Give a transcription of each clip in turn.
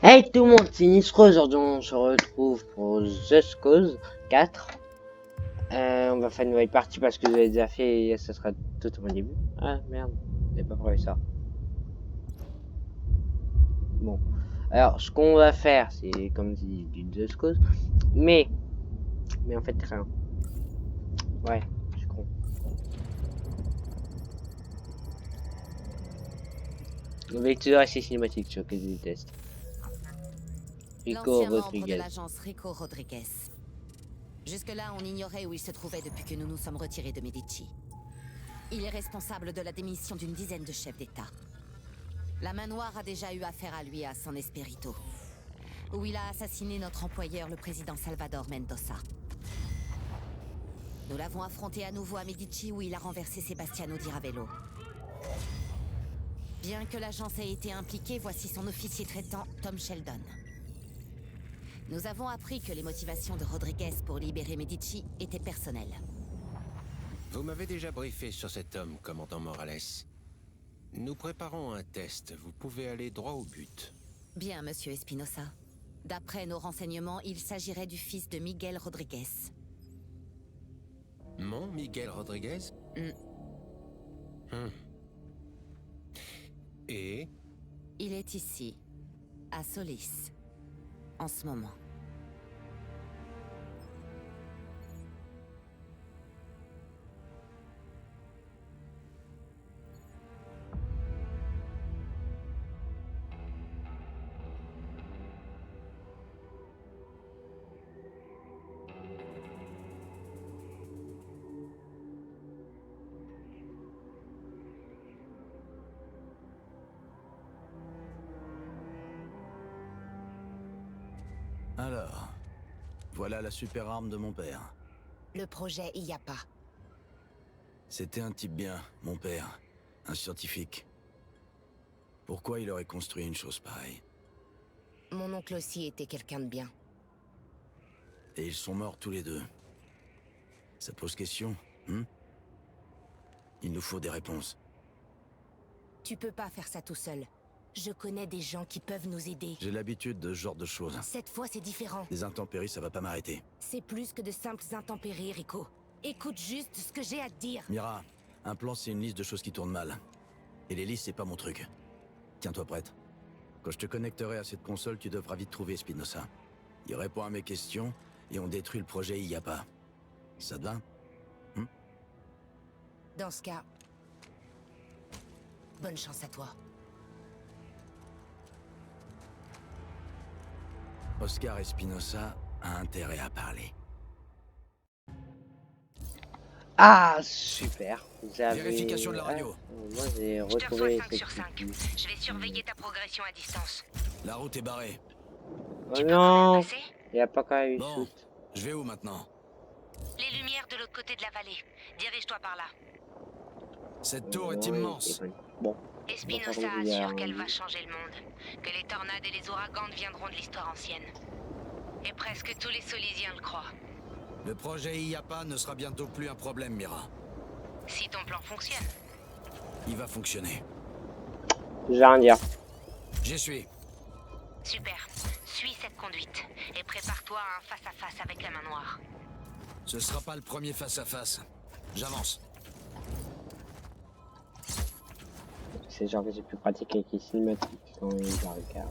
Hey tout le monde, c'est Nisro, aujourd'hui on se retrouve pour Just Cause 4. On va faire une nouvelle partie parce que je l'ai déjà fait et ça sera tout au début. Ah merde, j'ai pas prévu ça. Bon, alors ce qu'on va faire, c'est comme dit du Just Cause, mais en fait rien. Ouais, je suis con. On va toujours assez cinématique, sur que je déteste. Rico L'ancien membre de Rodriguez. l'agence Rico Rodriguez. Jusque-là, on ignorait où il se trouvait depuis que nous nous sommes retirés de Medici. Il est responsable de la démission d'une dizaine de chefs d'État. La main noire a déjà eu affaire à lui à San Esperito, où il a assassiné notre employeur, le président Salvador Mendoza. Nous l'avons affronté à nouveau à Medici, où il a renversé Sebastiano Di Ravello. Bien que l'agence ait été impliquée, voici son officier traitant, Tom Sheldon. Nous avons appris que les motivations de Rodriguez pour libérer Medici étaient personnelles. Vous m'avez déjà briefé sur cet homme, commandant Morales. Nous préparons un test. Vous pouvez aller droit au but. Bien, monsieur Espinosa. D'après nos renseignements, il s'agirait du fils de Miguel Rodriguez. Mon Miguel Rodriguez? Et? Il est ici, à Solis, en ce moment. Alors, voilà la super arme de mon père. Le projet IAPA. C'était un type bien, mon père. Un scientifique. Pourquoi il aurait construit une chose pareille? Mon oncle aussi était quelqu'un de bien. Et ils sont morts tous les deux. Ça pose question, Il nous faut des réponses. Tu peux pas faire ça tout seul. Je connais des gens qui peuvent nous aider. J'ai l'habitude de ce genre de choses. Cette fois, c'est différent. Les intempéries, ça va pas m'arrêter. C'est plus que de simples intempéries, Rico. Écoute juste ce que j'ai à te dire. Mira, un plan, c'est une liste de choses qui tournent mal. Et les listes, c'est pas mon truc. Tiens-toi prête. Quand je te connecterai à cette console, tu devras vite trouver Espinosa. Il répond à mes questions, et on détruit le projet IAPA. Ça te va? Dans ce cas, bonne chance à toi. Oscar Espinosa a intérêt à parler. Ah super. Vérification de la radio. Moi j'ai Je te reçois retrouvé 5 sur 5. Je vais surveiller ta progression à distance. La route est barrée. Oh Tu peux quand non, même passer? il a pas quand même eu Bon, shoot. je vais où maintenant? Les lumières de l'autre côté de la vallée. Dirige-toi par là. Cette tour est Ouais, immense. Bon. Espinosa Bon, assure qu'elle va changer le monde. Que les tornades et les ouragans viendront de l'histoire ancienne. Et presque tous les Solisiens le croient. Le projet IAPA ne sera bientôt plus un problème, Mira. Si ton plan fonctionne. Il va fonctionner. J'ai rien à dire. J'y suis. Super. Suis cette conduite. Et prépare-toi à un face-à-face avec la main noire. Ce sera pas le premier face-à-face. J'avance. C'est genre que j'ai pu pratiquer avec les cinématiques quand je regarde.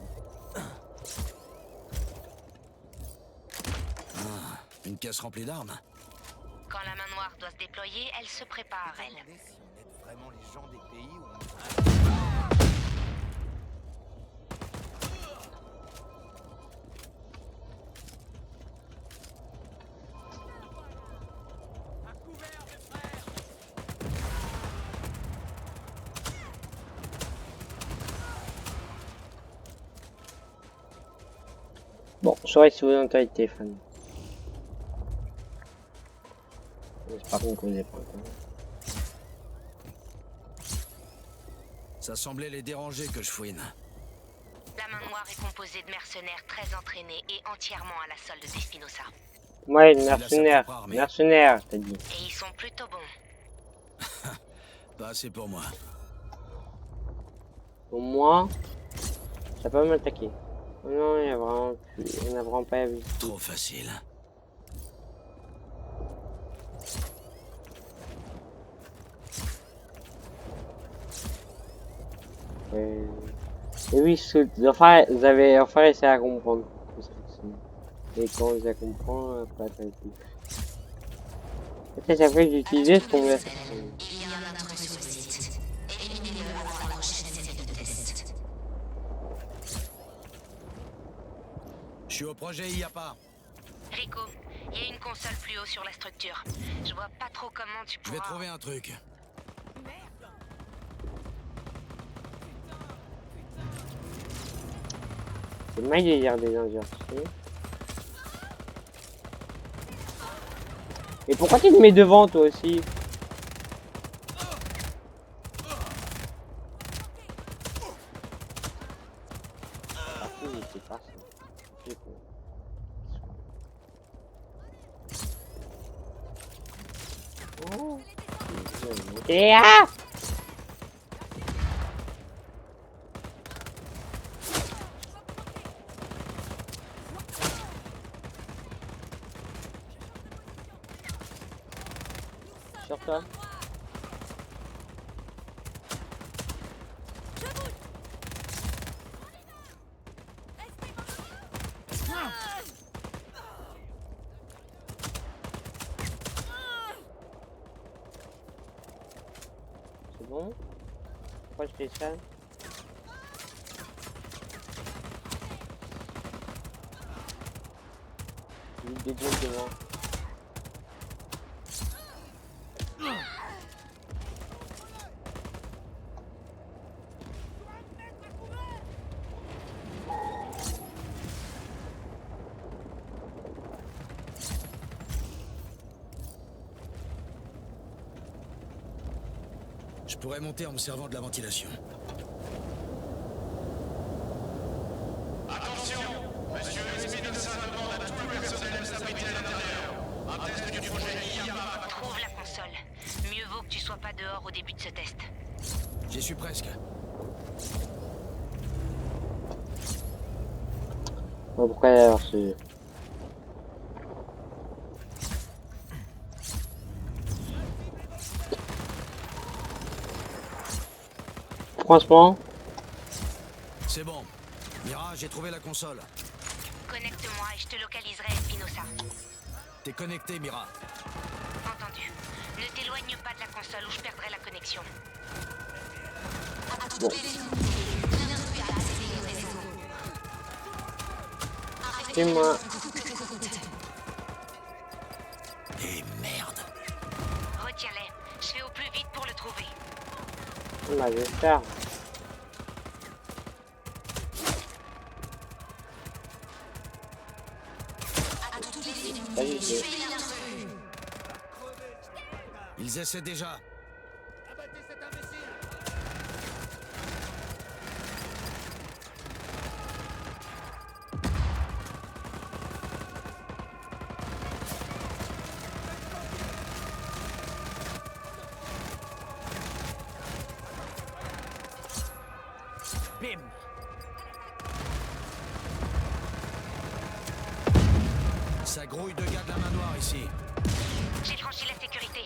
Une caisse remplie d'armes. Quand la main noire doit se déployer, elle se prépare, elle. Vraiment les gens des pays où Bon, je saurais si vous entendez le téléphone. J'espère qu'on ne connaît pas encore. Ça semblait les déranger que je fouine. La main noire est composée de mercenaires très entraînés et entièrement à la solde d'Espinosa. Ouais, sa mercenaire. propre armée. Mercenaire, je t'ai dit. Et ils sont plutôt bons. Pas assez pour moi. Au moins, ça peut m'attaquer. Non, il y a vraiment plus... On a vraiment pas vu. Trop facile. Et oui, enfin, vous avez enfin réussi à comprendre. Et quand on a compris, pas très tout. Peut-être après j'utilisais ce qu'on veut. Il y a un intrus sur le site. Éliminez-le avant la prochaine série de tests. Je suis au projet IAPA. Rico, il y a une console plus haut sur la structure. Je vois pas trop comment tu Je vais pourras... trouver un truc. C'est mal de dire des injures. Et pourquoi tu te mets devant toi aussi? Ah oui, c'est pas ça. C'est con. Oh. Et ah! Sur toi. C'est bon? Pourquoi je fais ça? Vite de Dieu devant. Je pourrais monter en me servant de la ventilation. Attention, Monsieur Espinosa demande à tout le personnel de s'abriter à l'intérieur. Un test du projet IAPA. Trouve la console. Mieux vaut que tu sois pas dehors au début de ce test. J'y suis presque. Oh, pourquoi alors c'est... Franchement, C'est bon. Mira, j'ai trouvé la console. Connecte-moi et je te localiserai, Espinosa. T'es connecté, Mira. Entendu. Ne t'éloigne pas de la console ou je perdrai la connexion. c'est moi. Et merde. Retiens-les. Je fais au plus vite pour le trouver. Bah, j'espère. Salut, c'est... Ils essaient déjà. Abattez cet imbécile! Bim. Ça grouille de gars de la main noire ici. J'ai franchi la sécurité.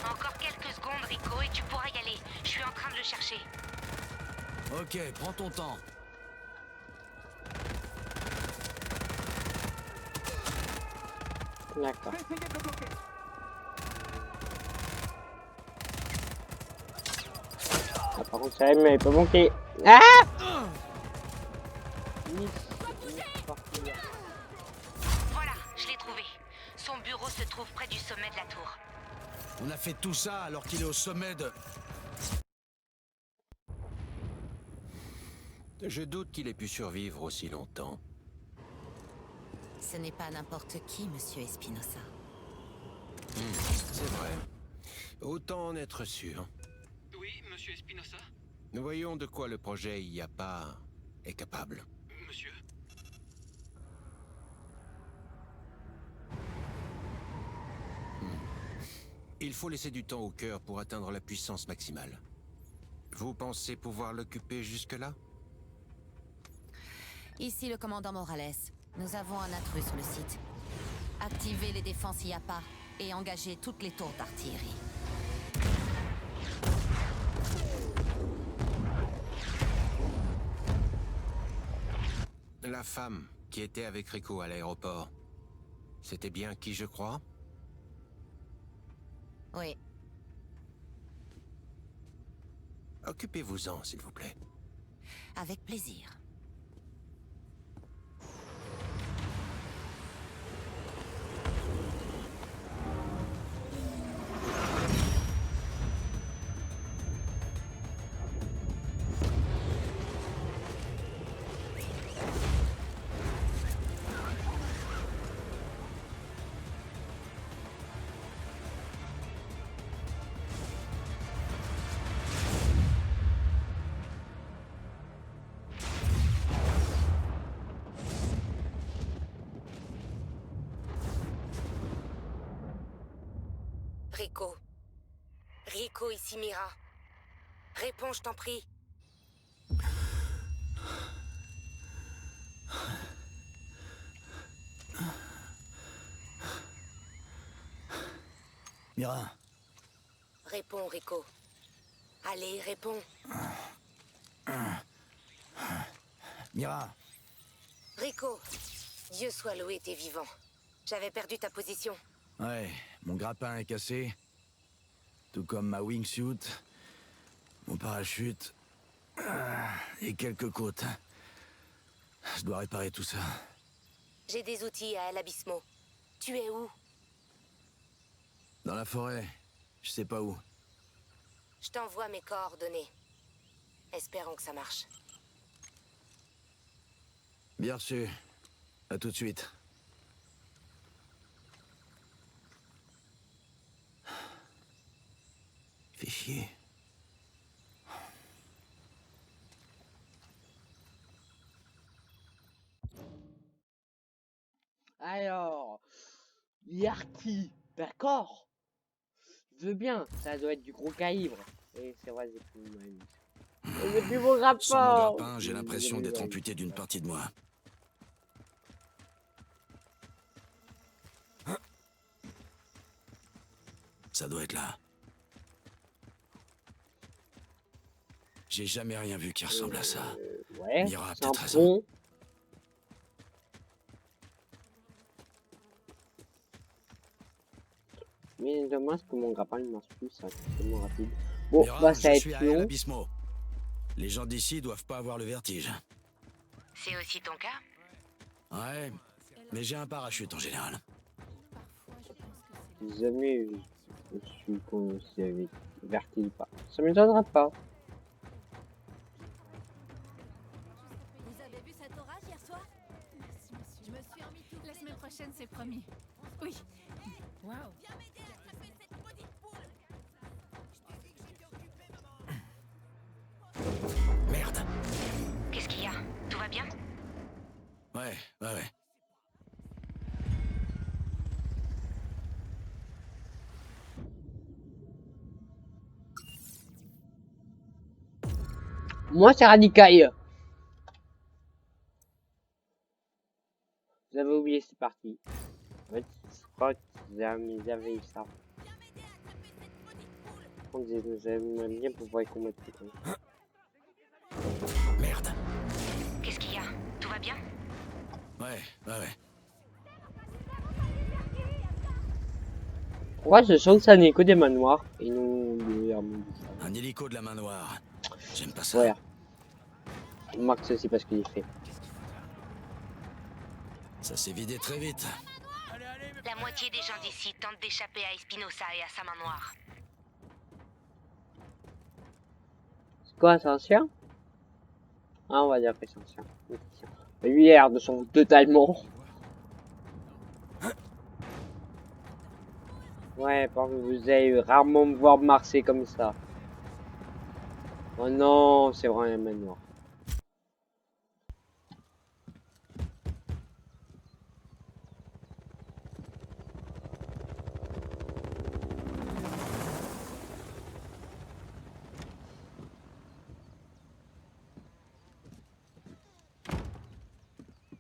Encore quelques secondes, Rico, et tu pourras y aller. Je suis en train de le chercher. Ok, prends ton temps. D'accord. Ah, par contre, ça m'avait pas manqué. Ah! Voilà, je l'ai trouvé. Son bureau se trouve près du sommet de la tour. On a fait tout ça alors qu'il est au sommet de... Je doute qu'il ait pu survivre aussi longtemps. Ce n'est pas n'importe qui, monsieur Espinosa. C'est vrai. Autant en être sûr. Oui, Monsieur Espinosa? Nous voyons de quoi le projet IAPA est capable. Monsieur? Il faut laisser du temps au cœur pour atteindre la puissance maximale. Vous pensez pouvoir l'occuper jusque-là? Ici le commandant Morales. Nous avons un intrus sur le site. Activez les défenses IAPA et engagez toutes les tours d'artillerie. La femme qui était avec Rico à l'aéroport, c'était bien qui je crois? Oui. Occupez-vous-en, s'il vous plaît. Avec plaisir. Rico. Rico, ici Mira. Réponds, je t'en prie. Mira, Réponds, Rico. Allez, réponds. Mira, Rico, Dieu soit loué, t'es vivant. J'avais perdu ta position. ouais, mon grappin est cassé. Tout comme ma wingsuit, mon parachute et quelques côtes. Je dois réparer tout ça. J'ai des outils à El Abismo. Tu es où? Dans la forêt, je sais pas où. Je t'envoie mes coordonnées. Espérons que ça marche. Bien reçu. À tout de suite. Fais chier. Alors, Yarki, d'accord. Je veux bien, ça doit être du gros calibre. Et c'est vrai, j'ai plus j'ai plus mon grappin. Sans mon grappin, j'ai l'impression d'être amputé d'une partie de moi. Ça doit être là. J'ai jamais rien vu qui ressemble à ça. Ouais, Mira a c'est un peut-être raison. pont. Mais dommage que mon grappin il marche plus, ça c'est tellement rapide. Bon, Mira, bah ça va je être suis à El long. Abismo. Les gens d'ici doivent pas avoir le vertige. C'est aussi ton cas? Ouais, mais j'ai un parachute en général. Jamais je suis con si avec vertige ou pas. Ça m'étonnera pas. Vous avez vu cet orage hier soir? Merci, monsieur. Je me suis remis tout. La semaine prochaine, c'est promis. Oui. Waouh. Viens m'aider à attraper cette maudite poule. Je t'ai dit que j'étais occupé, maman. Merde. Qu'est-ce qu'il y a? Tout va bien? Ouais. Moi c'est radical. Vous avez oublié, c'est parti. En fait, je crois qu'ils avaient eu ça. On j'aimerais bien pouvoir combattre tout ça. Merde. Qu'est-ce qu'il y a? Tout va bien? Ouais. Ouais, je sens que ça n'est que des manoirs et non des armes. Un hélico de la main noire. J'aime pas ça. Voilà. On marque ceci parce qu'il est fait. Ça s'est vidé très vite. La moitié des gens d'ici tentent d'échapper à Espinosa et à sa main noire. C'est quoi, c'est un chien? Ah, on va dire que c'est un chien. Lui, il a l'air de s'en foutre totalement. Ouais, par contre, vous allez rarement me voir marcher comme ça. Oh non, c'est vraiment un manoir.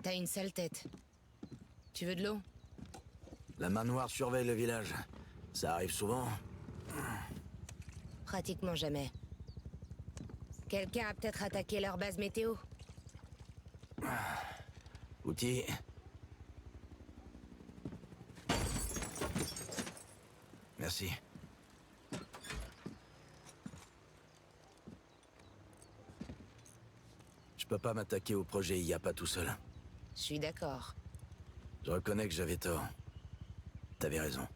T'as une sale tête. Tu veux de l'eau? La main noire surveille le village. Ça arrive souvent. Pratiquement jamais. Quelqu'un a peut-être attaqué leur base météo? Outils. Merci. Je peux pas m'attaquer au projet IAPA tout seul. Je suis d'accord. Je reconnais que j'avais tort. T'avais raison.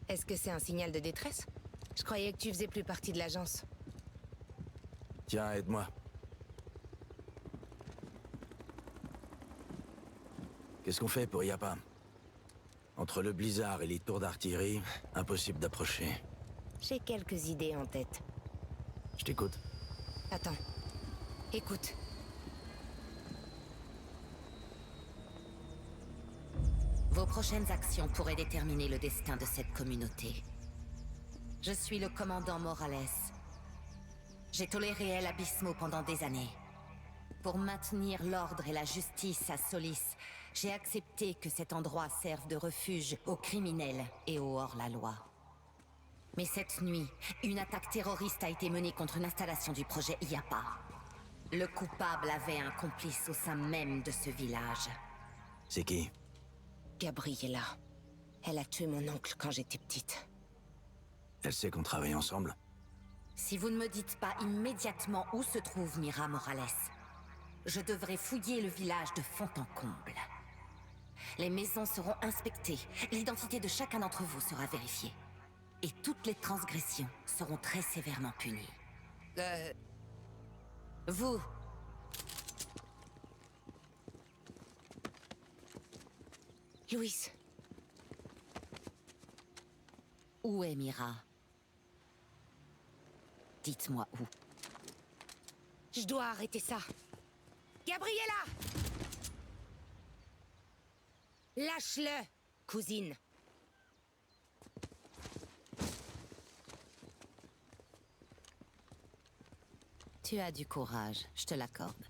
Est-ce que c'est un signal de détresse? Je croyais que tu faisais plus partie de l'agence. Tiens, aide-moi. Qu'est-ce qu'on fait pour IAPA? Entre le blizzard et les tours d'artillerie, impossible d'approcher. J'ai quelques idées en tête. Je t'écoute. Attends. Écoute. Vos prochaines actions pourraient déterminer le destin de cette communauté. Je suis le commandant Morales. J'ai toléré El Abismo pendant des années. Pour maintenir l'ordre et la justice à Solis, j'ai accepté que cet endroit serve de refuge aux criminels et aux hors-la-loi. Mais cette nuit, une attaque terroriste a été menée contre une installation du projet IAPA. Le coupable avait un complice au sein même de ce village. C'est qui? Gabriella. Elle a tué mon oncle quand j'étais petite. Elle sait qu'on travaille ensemble? Si vous ne me dites pas immédiatement où se trouve Mira Morales, je devrais fouiller le village de fond en comble. Les maisons seront inspectées, l'identité de chacun d'entre vous sera vérifiée. Et toutes les transgressions seront très sévèrement punies. Vous... Louis. Où est Mira? Dites-moi où. Je dois arrêter ça. Gabriella! Lâche-le, cousine. Tu as du courage, je te l'accorde.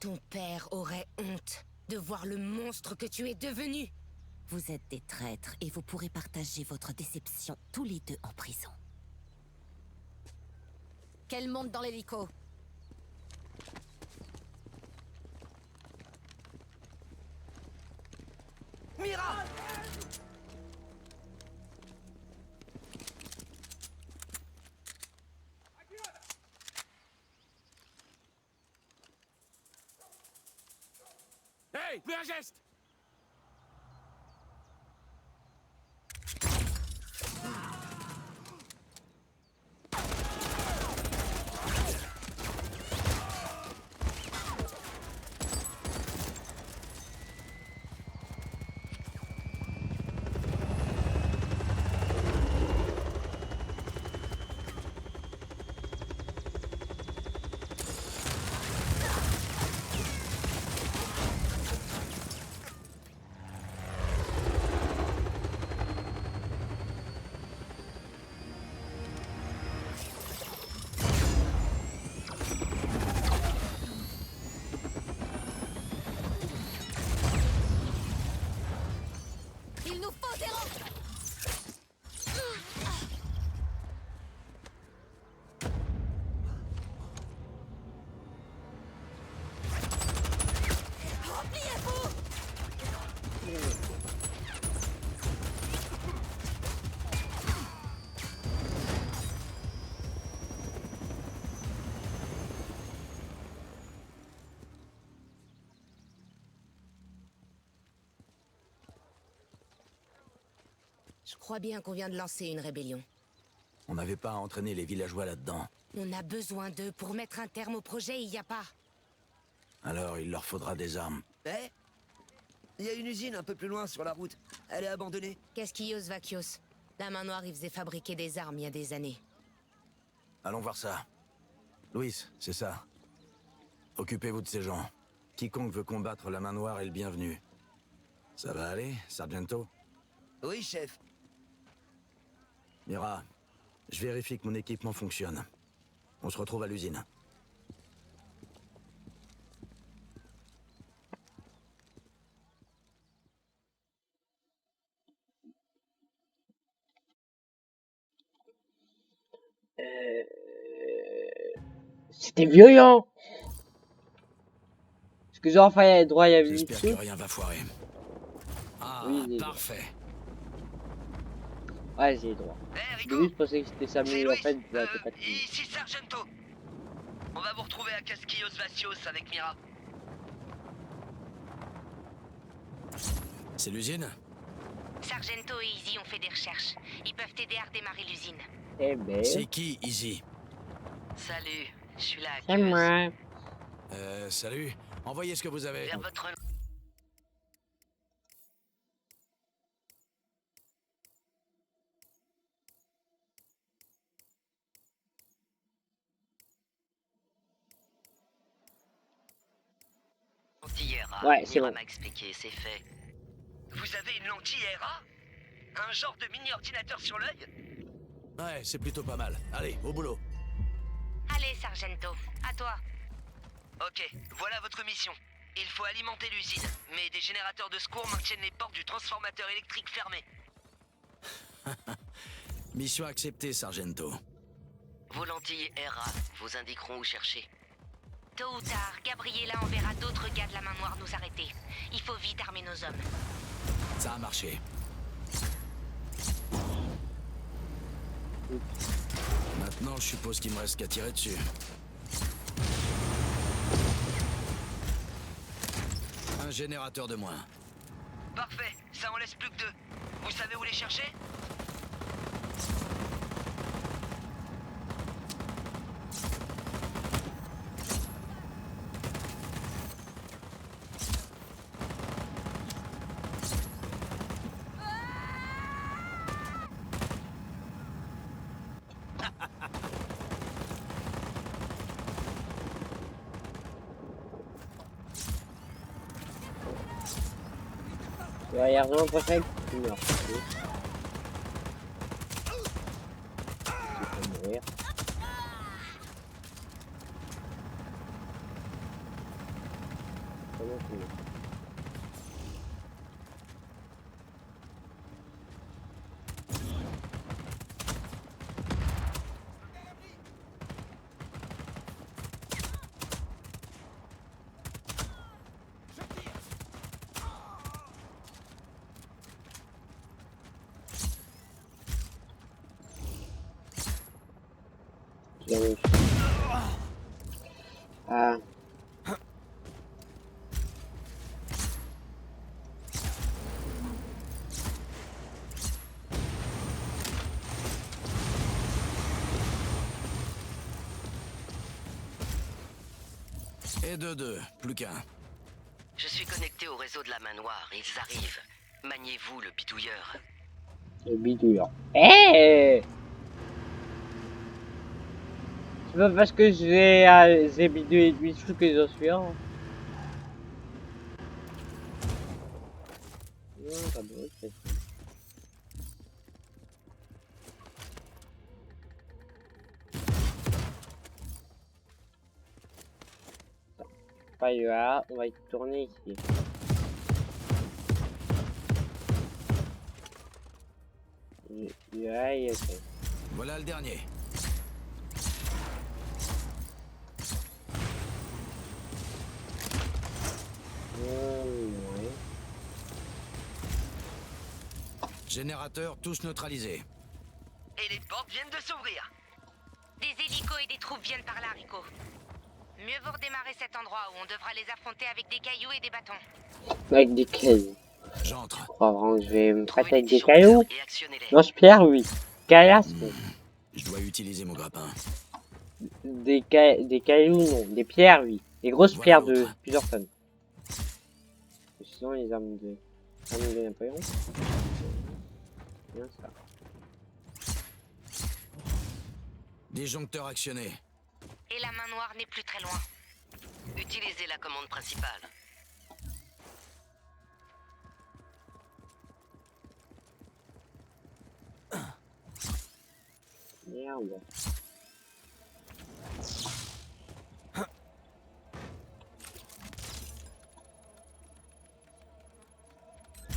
Ton père aurait honte de voir le monstre que tu es devenu. Vous êtes des traîtres et vous pourrez partager votre déception tous les deux en prison. Qu'elle monte dans l'hélico. Mira! Hey, fais un geste! Il nous faut des rangs. Repliez-vous! Je crois bien qu'on vient de lancer une rébellion. On n'avait pas à entraîner les villageois là-dedans. On a besoin d'eux pour mettre un terme au projet IAPA. Alors il leur faudra des armes. Eh? Il y a une usine un peu plus loin sur la route. Elle est abandonnée. Casquillos Vaquios. La main noire, il faisait fabriquer des armes il y a des années. Allons voir ça. Louis, c'est ça. Occupez-vous de ces gens. Quiconque veut combattre la main noire est le bienvenu. Ça va aller, Sargento? Oui, chef. Mira, je vérifie que mon équipement fonctionne. On se retrouve à l'usine. C'était violent. Est-ce que j'ai enfin droit à la J'espère que mission? rien va foirer. Ah, Oui, j'ai- parfait. Ouais, j'ai droit. Eh, Au Rico, début, je pensais que c'était ça, c'est mais en Louis. fait, bah, c'est pas tout. Ici Sargento. On va vous retrouver à Casquillos Vacios avec Mira. C'est l'usine? Sargento et Easy ont fait des recherches. Ils peuvent t'aider à redémarrer l'usine. Eh ben, C'est qui, Easy? Salut, je suis là. c'est moi. Salut. Envoyez ce que vous avez. Vers votre... Lentille RA. Ouais, c'est Mira bon. m'a expliqué, c'est fait. Vous avez une lentille RA? Un genre de mini-ordinateur sur l'œil? Ouais, c'est plutôt pas mal. Allez, au boulot. Allez, Sargento, à toi. Ok, voilà votre mission. Il faut alimenter l'usine, mais des générateurs de secours maintiennent les portes du transformateur électrique fermées. Mission acceptée, Sargento. Vos lentilles RA vous indiqueront où chercher. Tôt ou tard, Gabriella enverra d'autres gars de la main noire nous arrêter. Il faut vite armer nos hommes. Ça a marché. Maintenant, je suppose qu'il me reste qu'à tirer dessus. Un générateur de moins. Parfait, ça en laisse plus que 2. Vous savez où les chercher? Il va y avoir un prochain qui meurt. Je vais mourir. Comment tu veux? Ah, Et de 2, plus qu'un. Je suis connecté au réseau de la main noire, ils arrivent. Maniez-vous le bidouilleur. le bidouilleur. Eh! C'est pas parce que j'ai bidouillé 8 trucs que j'en suis un. Non, pas de c'est ça. Pas là, on va y tourner ici. Là, il est fait. Voilà le dernier. Ouais. Générateurs tous neutralisés. Et les portes viennent de s'ouvrir. Des hélicos et des troupes viennent par là, Rico. Mieux vaut redémarrer cet endroit où on devra les affronter avec des cailloux et des bâtons. Avec des cailloux. J'entre. Je crois vraiment que je vais me Trouvez traiter avec des disjoncteurs cailloux. et actionnez-les. Lance-pierre, oui. Caillasse, non. Je dois utiliser mon grappin. Des cailloux, non. Des pierres, oui. Des grosses Voilà pierres de l'autre. plusieurs tonnes. Sinon, les armes de Napoléon. Bien ça. Disjoncteur actionné. Et la main noire n'est plus très loin. Utilisez la commande principale. Merde.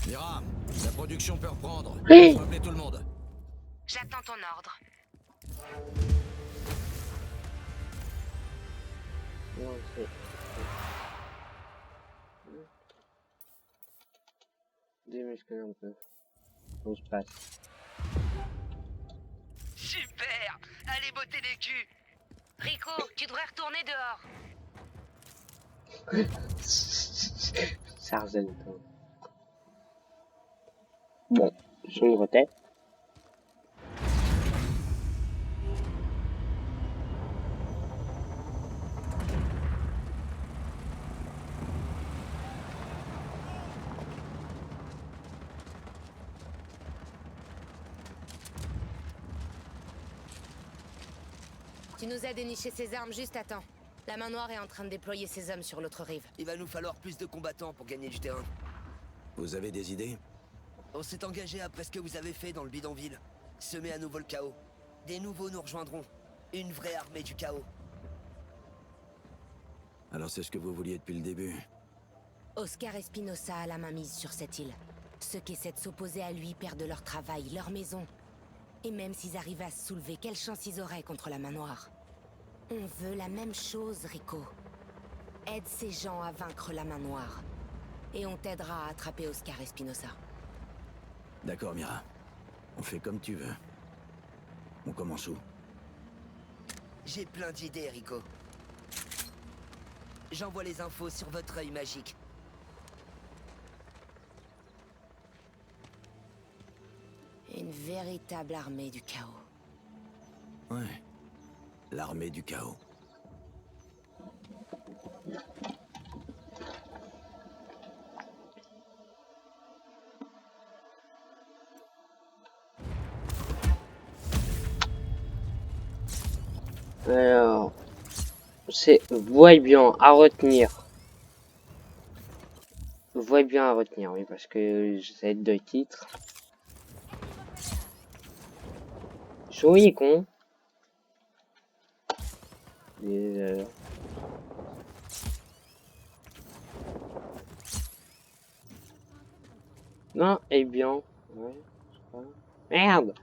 Mira, la production peut reprendre. Oui. Rappelez tout le monde. J'attends ton ordre. Démuscler un peu. On se passe. Super! Allez botter les culs! Rico, tu devrais retourner dehors. Sargento. Bon, sombre tête. Tu nous as déniché ces armes juste à temps. La main noire est en train de déployer ses hommes sur l'autre rive. Il va nous falloir plus de combattants pour gagner du terrain. Vous avez des idées? On s'est engagé après ce que vous avez fait dans le bidonville. Semer à nouveau le chaos. Des nouveaux nous rejoindront. Une vraie armée du chaos. Alors c'est ce que vous vouliez depuis le début. Oscar Espinosa a la main mise sur cette île. Ceux qui essaient de s'opposer à lui perdent leur travail, leur maison. Et même s'ils arrivent à se soulever, quelle chance ils auraient contre la main noire? On veut la même chose, Rico. Aide ces gens à vaincre la main noire. Et on t'aidera à attraper Oscar Espinosa. D'accord, Mira. On fait comme tu veux. On commence où? J'ai plein d'idées, Rico. J'envoie les infos sur votre œil magique. Une véritable armée du chaos. Ouais. L'armée du chaos. Alors, c'est voie bien à retenir. Voie bien à retenir, oui, parce que ça va être deux titres. Soyez con. Non, eh bien. Ouais, je sais pas. Merde.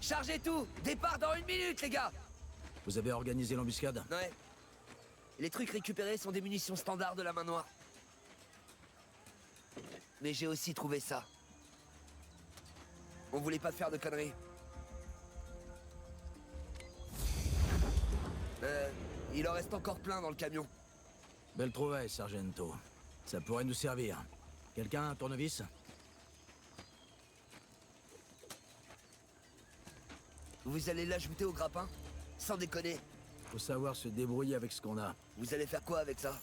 Chargez tout! Départ dans 1 minute, les gars! Vous avez organisé l'embuscade? Ouais. Les trucs récupérés sont des munitions standards de la main noire. Mais j'ai aussi trouvé ça. On voulait pas faire de conneries. Il en reste encore plein dans le camion. Belle trouvaille, Sargento. Ça pourrait nous servir. Quelqu'un un tournevis? Vous allez l'ajouter au grappin? Sans déconner. Faut savoir se débrouiller avec ce qu'on a. Vous allez faire quoi avec ça?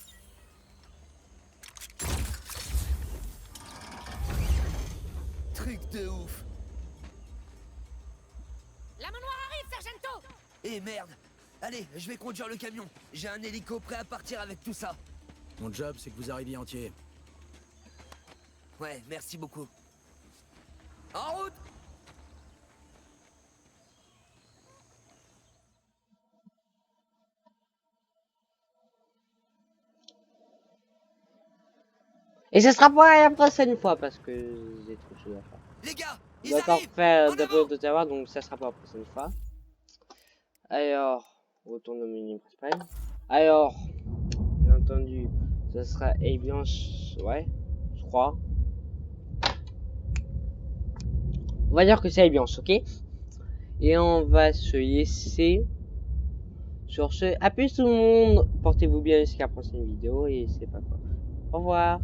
Truc de ouf. La main noire arrive, Sargento! Eh merde! Allez, je vais conduire le camion. J'ai un hélico prêt à partir avec tout ça. Mon job, c'est que vous arriviez entier. Ouais, merci beaucoup. En route! Et ce sera pas la prochaine fois parce que j'ai trop de choses à faire. Les gars, On ils doit encore arrivent! faire En des avant! de savoir, donc ça sera pas la prochaine fois. Alors, on retourne au menu principal. Alors, bien entendu, ce sera bien, ouais, je crois. On va dire que c'est bien, ok? Et on va se laisser sur ce. A plus tout le monde, portez-vous bien jusqu'à la prochaine vidéo et c'est pas quoi. Au revoir.